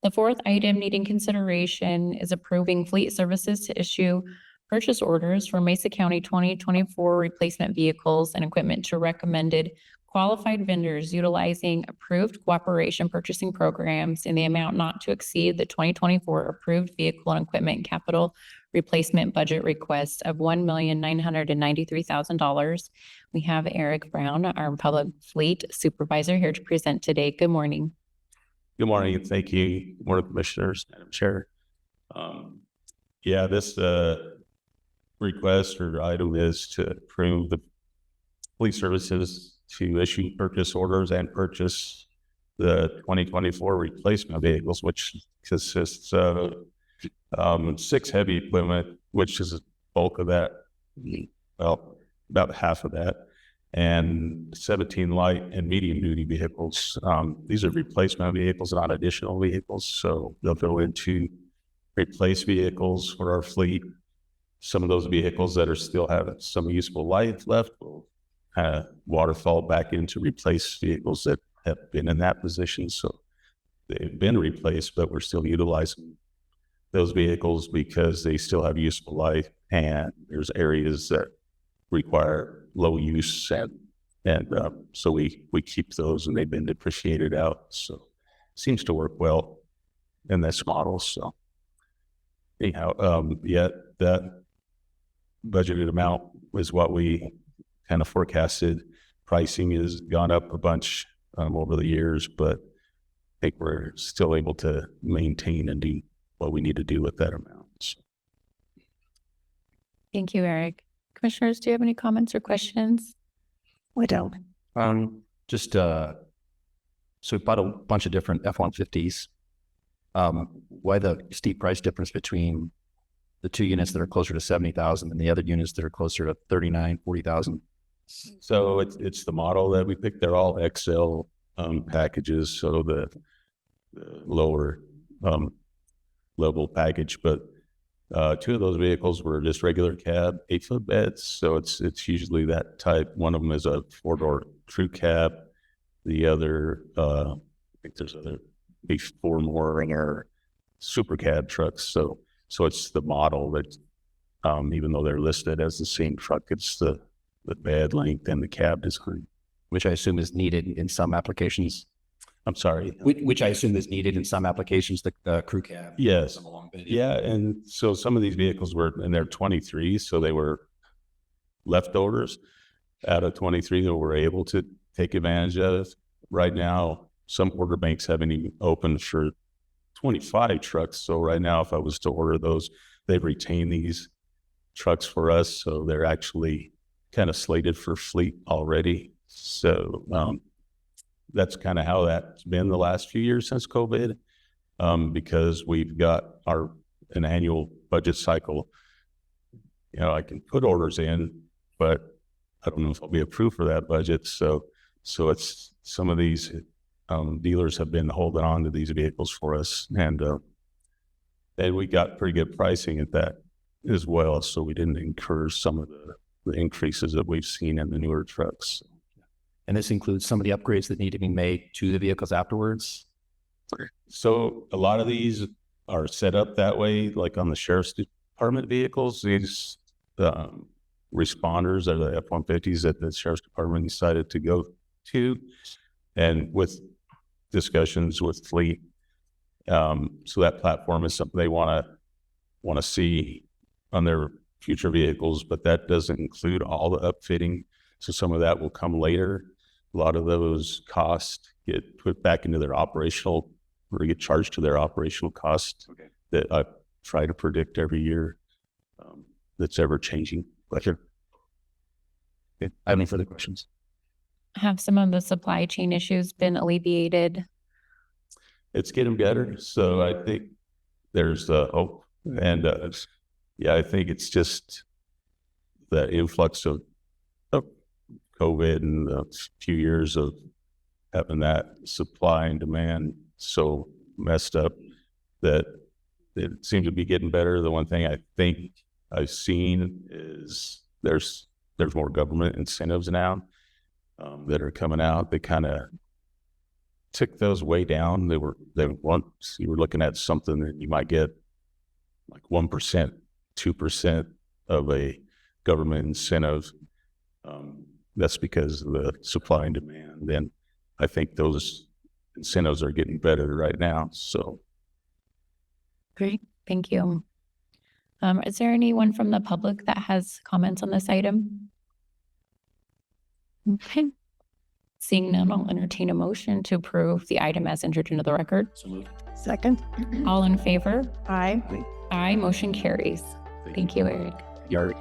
The fourth item needing consideration is approving fleet services to issue purchase orders for Mesa County 2024 replacement vehicles and equipment to recommended qualified vendors utilizing approved cooperation purchasing programs in the amount not to exceed the 2024 approved vehicle and equipment capital replacement budget request of $1,993,000. We have Eric Brown, our public fleet supervisor, here to present today. Good morning. Good morning, and thank you. Good morning, Commissioners, Madam Chair. This request or item is to approve the police services to issue purchase orders and purchase the 2024 replacement vehicles, which consists of 6 heavy equipment, which is the bulk of that, well, about half of that, and 17 light and medium duty vehicles. These are replacement vehicles, not additional vehicles. So they'll go into replace vehicles for our fleet. Some of those vehicles that are still have some useful life left will waterfall back into replace vehicles that have been in that position. So they've been replaced, but we're still utilizing those vehicles because they still have useful life, and there's areas that require low use, and so we keep those, and they've been depreciated out. So it seems to work well in this model. So anyhow, that budgeted amount is what we kind of forecasted. Pricing has gone up a bunch over the years, but I think we're still able to maintain and do what we need to do with that amount. So. Thank you, Eric. Commissioners, do you have any comments or questions? We don't. So we bought a bunch of different F-150s. Why the steep price difference between the 2 units that are closer to 70,000 and the other units that are closer to 39, 40,000? So it's the model that we picked. They're all XL packages, so the lower level package, but 2 of those vehicles were just regular cab 8-foot beds, so it's usually that type. One of them is a 4-door crew cab. The other, I think there's maybe 4 more in our super cab trucks. So it's the model that, even though they're listed as the same truck, it's the bed length and the cab design, which I assume is needed in some applications. I'm sorry. Which I assume is needed in some applications, the crew cab. Yes. Yeah, and so some of these vehicles were, and they're 23, so they were leftovers out of 23 that we're able to take advantage of. Right now, some order banks haven't even opened for 25 trucks. So right now, if I was to order those, they've retained these trucks for us, so they're actually kind of slated for fleet already. So that's kind of how that's been the last few years since COVID, because we've got an annual budget cycle. You know, I can put orders in, but I don't know if I'll be approved for that budget. So it's some of these dealers have been holding on to these vehicles for us, and we got pretty good pricing at that as well. So we didn't incur some of the increases that we've seen in the newer trucks. And this includes some of the upgrades that need to be made to the vehicles afterwards? So a lot of these are set up that way, like on the Sheriff's Department vehicles. These responders are the F-150s that the Sheriff's Department decided to go to, and with discussions with fleet. So that platform is something they want to see on their future vehicles, but that doesn't include all the upfitting. So some of that will come later. A lot of those costs get put back into their operational, or get charged to their operational costs. Okay. That I try to predict every year. That's ever changing. Pleasure. Okay. I have any further questions? Have some of the supply chain issues been alleviated? It's getting better. So I think there's hope. And I think it's just the influx of COVID and a few years of having that supply and demand so messed up that it seems to be getting better. The one thing I think I've seen is there's more government incentives now that are coming out. They kind of took those way down. They were once you were looking at something that you might get like 1%, 2% of a government incentive. That's because of the supply and demand. Then I think those incentives are getting better right now. So Great, thank you. Is there anyone from the public that has comments on this item? Okay. Seeing none, I'll entertain a motion to approve the item as entered into the record. Second. All in favor? Aye. Aye, motion carries. Thank you, Eric. Yari.